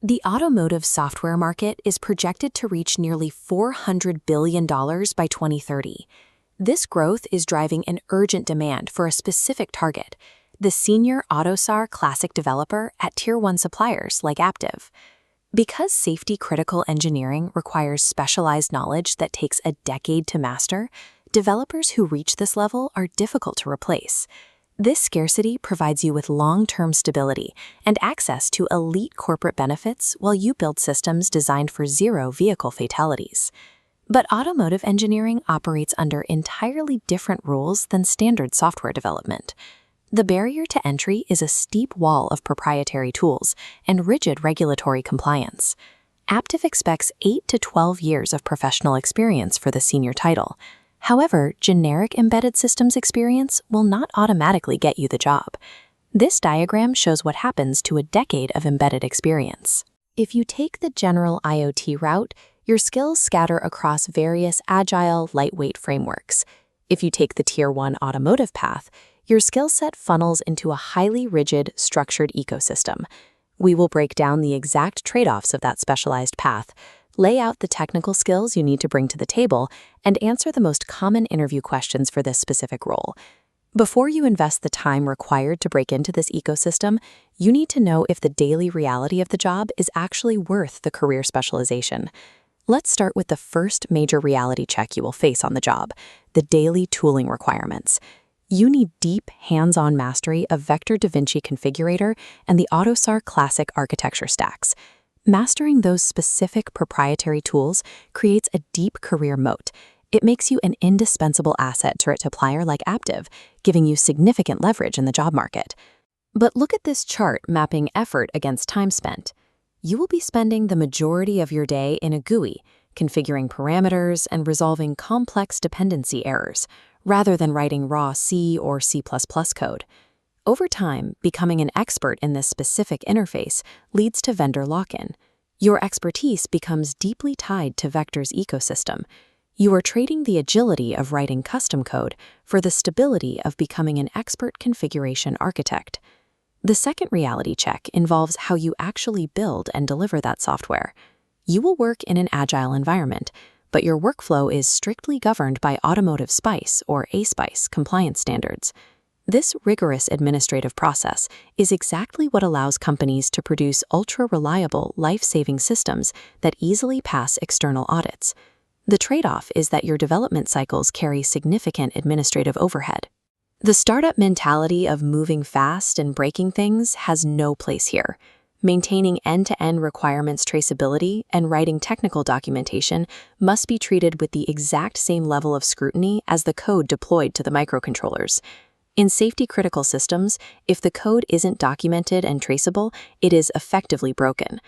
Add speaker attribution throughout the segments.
Speaker 1: The automotive software market is projected to reach nearly $400 billion by 2030. This growth is driving an urgent demand for a specific target, the Senior AUTOSAR Classic developer at Tier 1 suppliers like Aptiv. Because safety-critical engineering requires specialized knowledge that takes a decade to master, developers who reach this level are difficult to replace. This scarcity provides you with long-term stability and access to elite corporate benefits while you build systems designed for zero vehicle fatalities. But automotive engineering operates under entirely different rules than standard software development. The barrier to entry is a steep wall of proprietary tools and rigid regulatory compliance. Aptiv expects 8 to 12 years of professional experience for the senior title. However, generic embedded systems experience will not automatically get you the job. This diagram shows what happens to a decade of embedded experience. If you take the general IoT route, your skills scatter across various agile, lightweight frameworks. If you take the Tier 1 automotive path, your skill set funnels into a highly rigid, structured ecosystem. We will break down the exact trade-offs of that specialized path, lay out the technical skills you need to bring to the table, and answer the most common interview questions for this specific role. Before you invest the time required to break into this ecosystem, you need to know if the daily reality of the job is actually worth the career specialization. Let's start with the first major reality check you will face on the job, the daily tooling requirements. You need deep, hands-on mastery of Vector DaVinci Configurator and the AUTOSAR Classic architecture stacks. Mastering those specific proprietary tools creates a deep career moat. It makes you an indispensable asset to a supplier like Aptiv, giving you significant leverage in the job market. But look at this chart mapping effort against time spent. You will be spending the majority of your day in a GUI, configuring parameters and resolving complex dependency errors, rather than writing raw C or C++ code. Over time, becoming an expert in this specific interface leads to vendor lock-in. Your expertise becomes deeply tied to Vector's ecosystem. You are trading the agility of writing custom code for the stability of becoming an expert configuration architect. The second reality check involves how you actually build and deliver that software. You will work in an agile environment, but your workflow is strictly governed by automotive SPICE or ASPICE compliance standards. This rigorous administrative process is exactly what allows companies to produce ultra-reliable, life-saving systems that easily pass external audits. The trade-off is that your development cycles carry significant administrative overhead. The startup mentality of moving fast and breaking things has no place here. Maintaining end-to-end requirements traceability and writing technical documentation must be treated with the exact same level of scrutiny as the code deployed to the microcontrollers. In safety-critical systems, if the code isn't documented and traceable, it is effectively broken.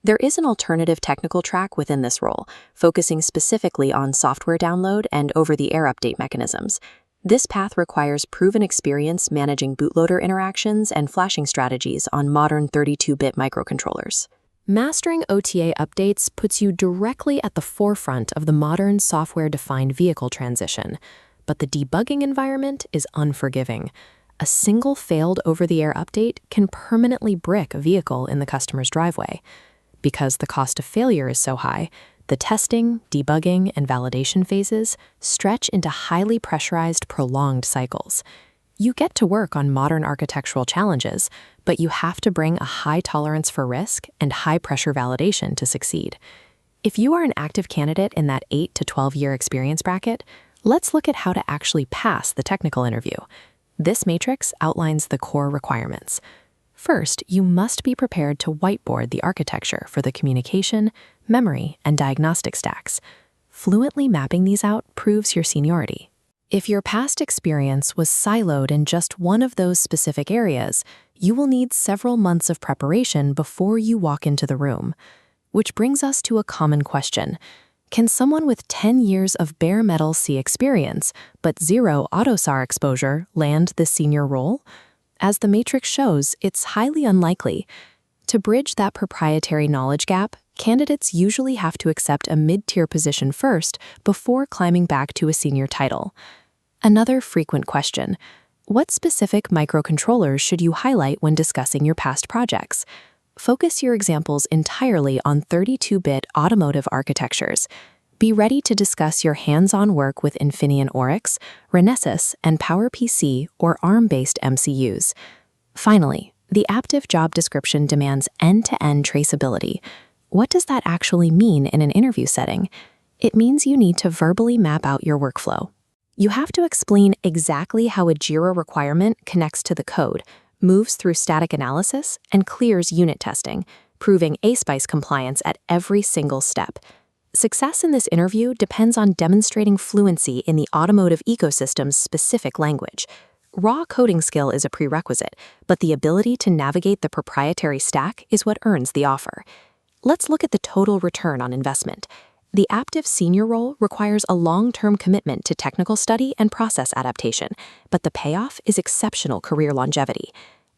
Speaker 1: There is an alternative technical track within this role, focusing specifically on software download and over-the-air update mechanisms. This path requires proven experience managing bootloader interactions and flashing strategies on modern 32-bit microcontrollers. Mastering OTA updates puts you directly at the forefront of the modern software-defined vehicle transition, but the debugging environment is unforgiving. A single failed over-the-air update can permanently brick a vehicle in the customer's driveway. Because the cost of failure is so high, the testing, debugging, and validation phases stretch into highly pressurized, prolonged cycles. You get to work on modern architectural challenges, but you have to bring a high tolerance for risk and high-pressure validation to succeed. If you are an active candidate in that 8 to 12-year experience bracket, let's look at how to actually pass the technical interview. This matrix outlines the core requirements. First, you must be prepared to whiteboard the architecture for the communication, memory, and diagnostic stacks. Fluently mapping these out proves your seniority. If your past experience was siloed in just one of those specific areas, you will need several months of preparation before you walk into the room. Which brings us to a common question. Can someone with 10 years of bare metal C experience, but zero AUTOSAR exposure, land this senior role? As the matrix shows, it's highly unlikely. To bridge that proprietary knowledge gap, candidates usually have to accept a mid-tier position first before climbing back to a senior title. Another frequent question: what specific microcontrollers should you highlight when discussing your past projects? Focus your examples entirely on 32-bit automotive architectures. Be ready to discuss your hands-on work with Infineon Oryx, Renesas, and PowerPC or ARM-based MCUs. Finally, the Aptiv job description demands end-to-end traceability. What does that actually mean in an interview setting? It means you need to verbally map out your workflow. You have to explain exactly how a JIRA requirement connects to the code, moves through static analysis, and clears unit testing, proving ASPICE compliance at every single step. Success in this interview depends on demonstrating fluency in the automotive ecosystem's specific language. Raw coding skill is a prerequisite, but the ability to navigate the proprietary stack is what earns the offer. Let's look at the total return on investment. The Aptiv senior role requires a long-term commitment to technical study and process adaptation, but the payoff is exceptional career longevity.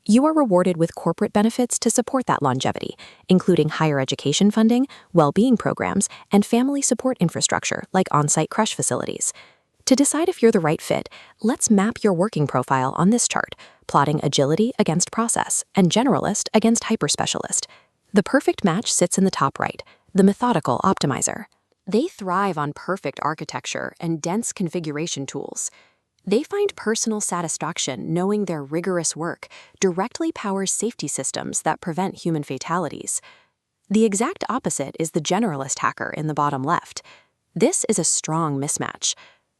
Speaker 1: You are rewarded with corporate benefits to support that longevity, including higher education funding, well-being programs, and family support infrastructure like on-site crush facilities. To decide if you're the right fit, let's map your working profile on this chart, plotting agility against process and generalist against hyperspecialist. The perfect match sits in the top right, the methodical optimizer. They thrive on perfect architecture and dense configuration tools. They find personal satisfaction knowing their rigorous work directly powers safety systems that prevent human fatalities. The exact opposite is the generalist hacker in the bottom left. This is a strong mismatch.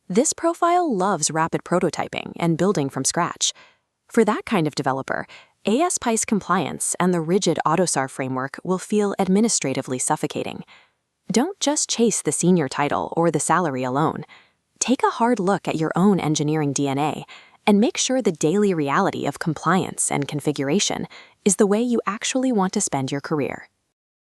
Speaker 1: This profile loves rapid prototyping and building from scratch. For that kind of developer, ASPICE compliance and the rigid AUTOSAR framework will feel administratively suffocating. Don't just chase the senior title or the salary alone. Take a hard look at your own engineering DNA and make sure the daily reality of compliance and configuration is the way you actually want to spend your career.